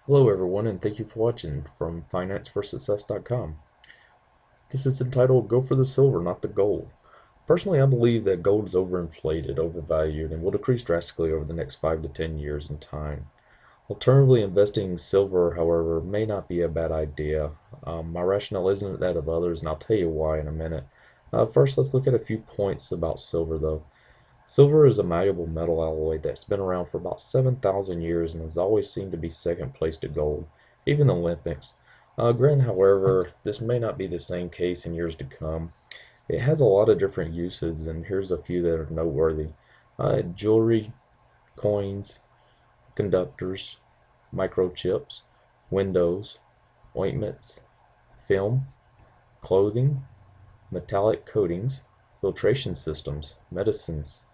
Hello everyone and thank you for watching from financeforsuccess.com. This is entitled Go for the Silver, Not the Gold. Personally, I believe that gold is overinflated, overvalued, and will decrease drastically over the next 5 to 10 years in time. Alternatively, investing in silver, however, may not be a bad idea. My rationale isn't that of others, and I'll tell you why in a minute. First, let's look at a few points about silver, though. Silver is a malleable metal alloy that's been around for about 7,000 years and has always seemed to be second place to gold, even the Olympics. Granted, however, this may not be the same case in years to come. It has a lot of different uses, and here's a few that are noteworthy. Jewelry, coins, conductors, microchips, windows, ointments, film, clothing, metallic coatings, filtration systems, medicines,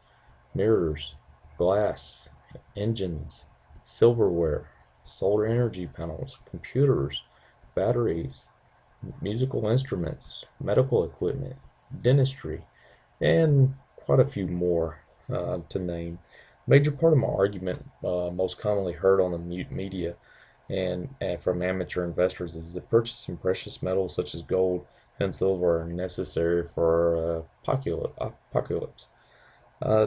mirrors, glass, engines, silverware, solar energy panels, computers, batteries, musical instruments, medical equipment, dentistry, and quite a few more to name. Major part of my argument, most commonly heard on the media and from amateur investors, is that purchasing precious metals such as gold and silver are necessary for apocalypse.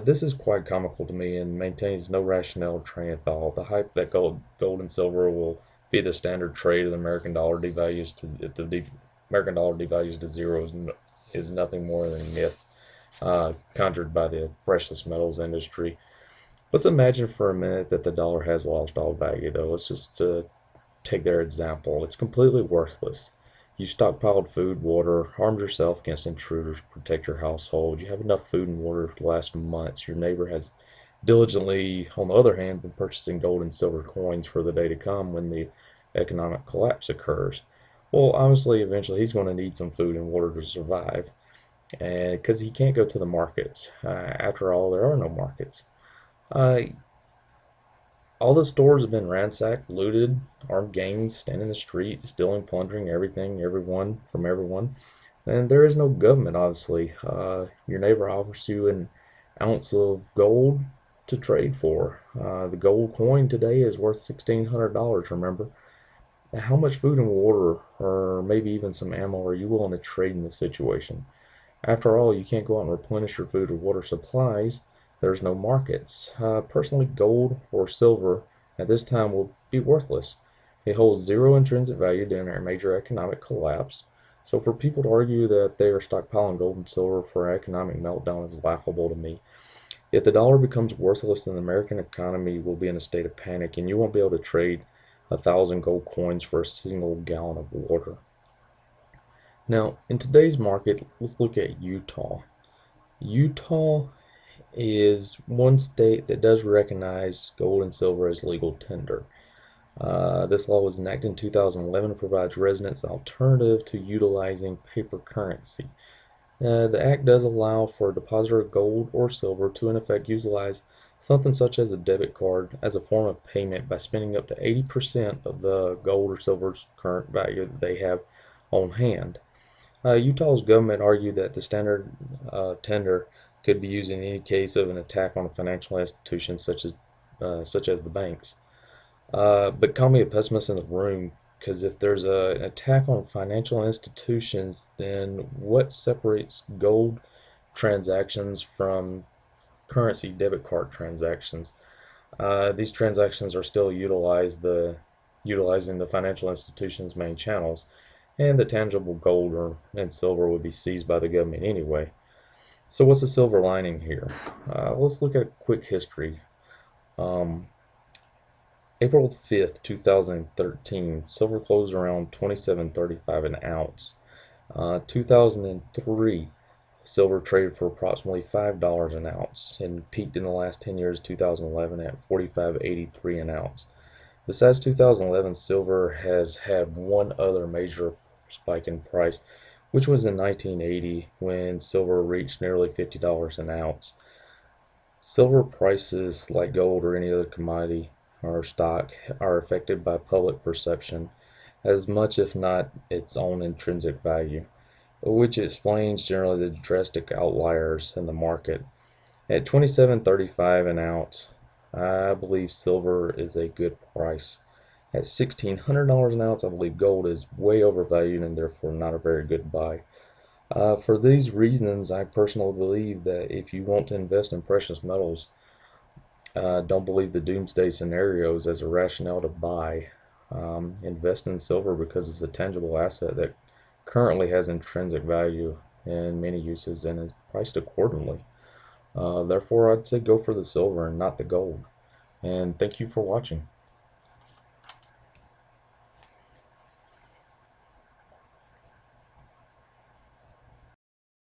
This is quite comical to me and maintains no rationale train of thought. The hype that gold and silver will be the standard trade of the American dollar devalues to if the American dollar devalues to zero is nothing more than a myth conjured by the precious metals industry. Let's imagine for a minute that the dollar has lost all value, though. Let's just take their example. It's completely worthless. You stockpiled food, water, armed yourself against intruders, protect your household. You have enough food and water to last months. Your neighbor has diligently, on the other hand, been purchasing gold and silver coins for the day to come when the economic collapse occurs. Well, obviously, eventually he's going to need some food and water to survive, and because he can't go to the markets. After all, there are no markets. Uh, all the stores have been ransacked, looted, armed gangs stand in the street, stealing, plundering everything, everyone from everyone. And there is no government, obviously. Your neighbor offers you an ounce of gold to trade for. The gold coin today is worth $1,600, remember? Now, how much food and water, or maybe even some ammo, are you willing to trade in this situation? After all, you can't go out and replenish your food or water supplies. There's no markets. Personally, gold or silver at this time will be worthless. It holds zero intrinsic value during a major economic collapse. So for people to argue that they are stockpiling gold and silver for an economic meltdown is laughable to me. If the dollar becomes worthless, then the American economy will be in a state of panic, and you won't be able to trade 1,000 gold coins for a single gallon of water. Now, in today's market, let's look at Utah. Utah is one state that does recognize gold and silver as legal tender. This law was enacted in 2011 and provides residents an alternative to utilizing paper currency. The act does allow for a depositor of gold or silver to, in effect, utilize something such as a debit card as a form of payment by spending up to 80% of the gold or silver's current value that they have on hand. Utah's government argued that the standard tender could be used in any case of an attack on a financial institution such as the banks. But call me a pessimist in the room, because if there's an attack on financial institutions, then what separates gold transactions from currency debit card transactions? These transactions are still utilizing the financial institution's main channels, and the tangible gold and silver would be seized by the government anyway. So what's the silver lining here? Let's look at a quick history. Um, April 5th, 2013, silver closed around 27.35 an ounce. 2003, silver traded for approximately $5 an ounce and peaked in the last 10 years, 2011, at 45.83 an ounce. Besides 2011, silver has had one other major spike in price, which was in 1980 when silver reached nearly $50 an ounce. Silver prices, like gold or any other commodity or stock, are affected by public perception as much, if not its own intrinsic value, which explains generally the drastic outliers in the market. At 27.35 an ounce, I believe silver is a good price. At $1,600 an ounce, I believe gold is way overvalued and therefore not a very good buy. For these reasons, I personally believe that if you want to invest in precious metals, don't believe the doomsday scenarios as a rationale to buy. Invest in silver because it's a tangible asset that currently has intrinsic value in many uses and is priced accordingly. Therefore, I'd say go for the silver and not the gold. And thank you for watching.